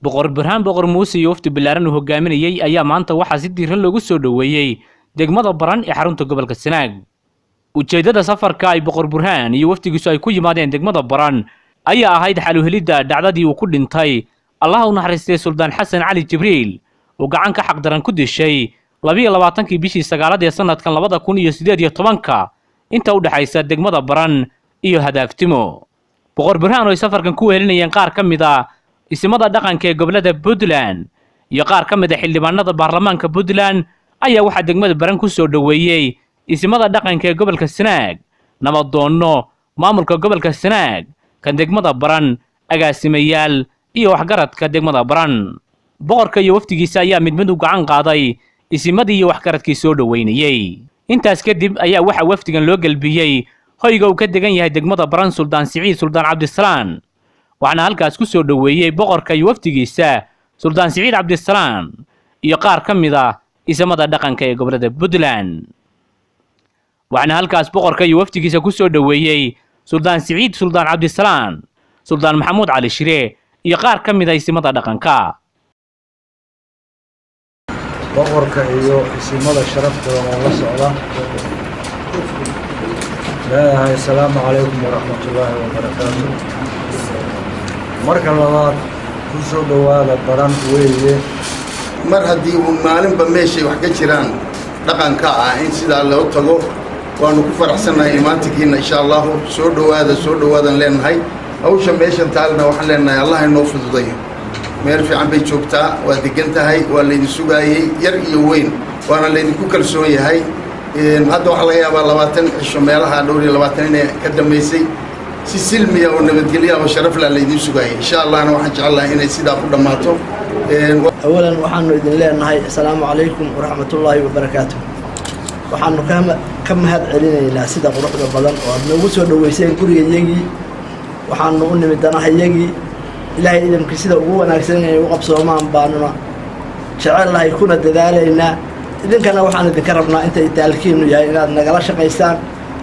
boqor burhaan boqor muuse iyo wafdi bilaaran uu hogaaminayay ayaa maanta waxaa si diiran loogu soo dhoweeyey degmada baran ee xarunta gobolka Sanaag. ujeedada safarka ay boqor burhaan iyo wafdigiisu ay ku yimaadeen degmada baran ayaa ahayd xal u helidda dhacdadii uu ku dhintay Allah u naxariistay Suldaan Xasan Cali Jibriil oo gacan ka xaq daran ku dishay 22kii bishii 9aad ee sanadkan 2018 inta u dhaxaysa degmada baran iyo Hadaaftimo. boqor burhaan oo safarkan ku weelinayeen qaar ka mid ah isimada dhaqanka ee gobolada Puntland iyo qaar ka mid ah xildhibaanada baarlamaanka Puntland ayaa waxa degmada baran ku soo dhaweeyay isimada dhaqanka ee gobolka Sanaag, nabadoono, maamulka gobolka Sanaag, kan degmada baran, agaasimayaal iyo waxgaradka degmada baran. boqorka iyo wafdigiisa ayaa mid u gacan qaaday isimadii iyo waxgaradkii soo dhaweynayay. intaas kadib ayaa waxa wafdigan loo galbiyay hoyga uu ka degan yahay degmada baran Suldaan Siciid Suldaan Cabdisalaan. waxaana halkaas ku soo dhaweeyay boqorka iyo wafdigiisa Suldaan Siciid Cabdisalaan iyo qaar ka mid ah isimada dhaqanka ee gobolada Puntland. waxaana halkaas boqorka iyo wafdigiisa ku soo dhaweeyay Suldaan Siciid Suldaan Cabdisalaan, Suldaan Maxamuud Cali Shire iyo qaar ka mid ah isimada dhaqanka. boqorka iyo isimada sharafta oo la socda assalaamu calaykum waraxmatullaahi wabarakaatuh. marka labaad ku soo dhawaada baran weeye. mar haddii uu maalinba meeshay wax ka jiraan dhaqanka ah in sidaa loo tago waanu ku faraxsannahay imaantikiina insha allahu. soo dhawaadan leenahay. hawsha meeshan taalna waxaan leenahay allah inoo fududayo. meel fiican bay joogtaa, waa degan tahay, waa laydin sugaayey yar iyo weyn, waana laydinku kalsoon yahay. hadda waxaa laga yaabaa 20 cisho meelaha dhowr iyo 20 inay ka dhammaysay si silmiya oo nabadgelya oo sharaf leh laydin sugaayey. insha allahna waxaan jecelahay inay sidaa ku dhammaato. awalan waxaanu idin leenahay assalaamu calaykum waraxmatullaahi wabarakaatuh. waxaanu ka mahad celinaynaa sida quruxda badan oo aad noogu soo dhaweyseen gurigayagii. waxaanu u nimid danahayagii ilaahay idinka sida ugu wanaagsan inay u qabsoomaan baanuna jecelahay kuna dadaalaynaa. idinkana waxaan idinka rabnaa intay taalkiinu yahay inaad nagala shaqaysaan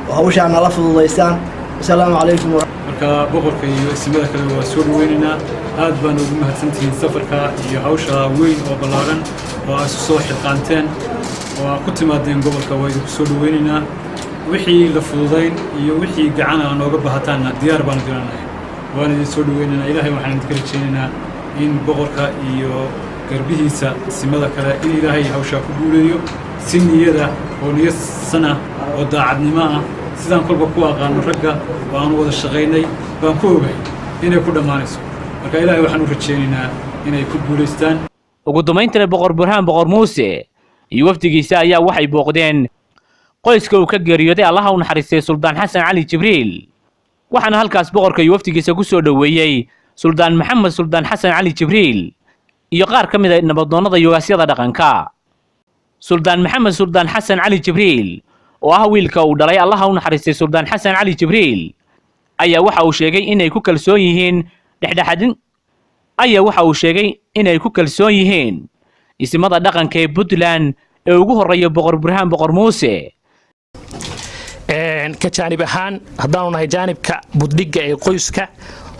oo hawshaa nala fududaysaan. assalaamu calaykum. marka boqorka iyo isimada kale waa soo dhaweynaynaa. aad baan ugu mahadsantihiin safarka iyo hawsha weyn oo ballaaran oo aad soo xilqaanteen oo aad ku timaadeen gobolka. waa idinku soo dhaweynaynaa. wixii la fududayn iyo wixii gacan aan nooga bahataanna diyaar baan diranahay. waan idin soo dhaweynaynaa. ilaahay waxaan idinka rajaynaynaa in boqorka iyo garbihiisa isimada kale in ilaahay hawshaa ku guuleeyo si niyada oo niyad sana oo daacadnimo ah sidaan kolba ku aqaano ragga oo aan wada shaqaynay baan ku ogahay inay ku dhammaanayso. marka ilaahay waxaan u rajaynaynaa inay ku guulaystaan. ugu dambayntana boqor burhaan boqor muuse iyo wafdigiisa ayaa waxay booqdeen qoyska uu ka geeriyooday Allah u naxariistay Suldaan Xasan Cali Jibriil. waxaana halkaas boqorka iyo wafdigiisa ku soo dhaweeyay Suldaan Maxamed Suldaan Xasan Cali Jibriil iyo qaar ka mid ah nabadoonnada yogaasyada dhaqanka. Suldaan Maxamed Suldaan Xasan Cali Jibriil oo ah wiilka uu dhalay Allah u naxariistay Suldaan Xasan Cali Jibriil ayaa waxa uu sheegay inay ku kalsoon yihiin isimada dhaqanka ee Puntland ee ugu horeeya boqor burhaan boqor muuse. ka jaanib ahaan haddaanu nahay jaanibka buddhigga ee qoyska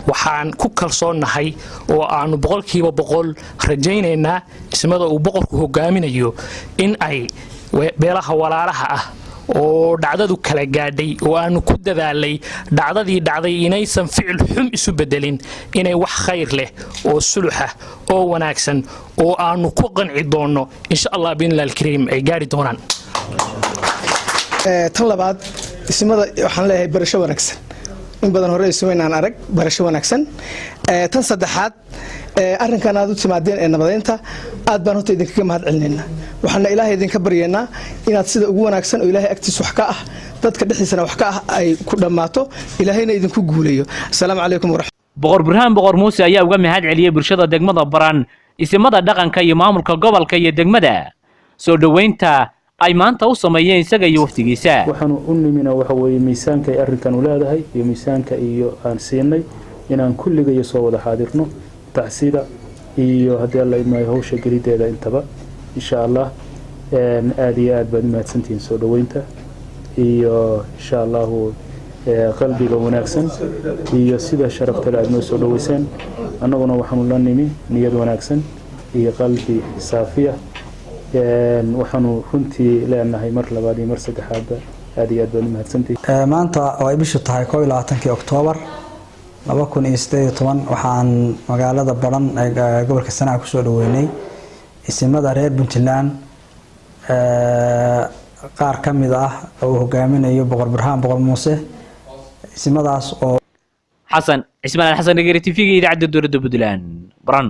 waxaan ku kalsoonnahay oo aanu 100% rajaynaynaa ismada uu boqorku hogaaminayo in ay beelaha walaalaha ah oo dhacdadu kala gaadhay oo aanu ku dadaalay dhacdadii dhacday inaysan ficil xum isu bedelin inay wax khayr leh oo suluxa oo wanaagsan oo aanu ku qanci doono insha Allah biinal kariim ay gaari doonaan. tan labaad isimada waxaan leeyahay barasho wanaagsan. in badan hore isumaynaan arag barasho wanaagsan. tan saddexaad arrinkan aad u timaadeen ee nabadeynta aad baan horta idinkaga mahad celinaynaa. waxaana ilaahay idinka baryaynaa inaad sida ugu wanaagsan oo ilaahay agtiisa wax ka ah dadka dhexdiisana wax ka ah ay ku dhammaato ilaahayna idinku guuleeyo. assalaamu calaykum waraxmatullaahi. boqor burhaan boqor muuse ayaa uga mahad celiyay bulshada degmada baran isimada dhaqanka iyo maamulka gobolka iyo degmada soo dhaweynta ay maanta u sameeyeen isaga iyo waftigiisa. waxaanu u nimina waxa weeye miisaanka ay arrinkan u leedahay iyo miisaanka iyo aan siinay inaan kulliga soo wada xaadirno tacsida iyo haddii alla idmaayo hawsha gelideeda intaba insha Allah. aad iyo aad baad mahadsantihiin soo dhaweynta iyo insha Allah qalbiga wanaagsan iyo sida sharafta leh aad noo soo dhaweyseen annaguna waxaanu la nimi niyad wanaagsan iyo qalbi saafiya waxaanu runtii leenahay mar labaad iyo mar saddexaadba aad iyo aad baan u mahadsantihiin maanta oo ay bishu tahay 21 Oktoobar 2018 waxaan magaalada Baran ee gobolka Sanaag ku soo dhaweynay isimada reer Puntland qaar ka mid ah oo hogaaminayo Boqor Burhaan Boqor Muuse isimadaas oo xasan Ismaaciil Xasan Nagari TV-ga idaacadda dowladda Puntland Baran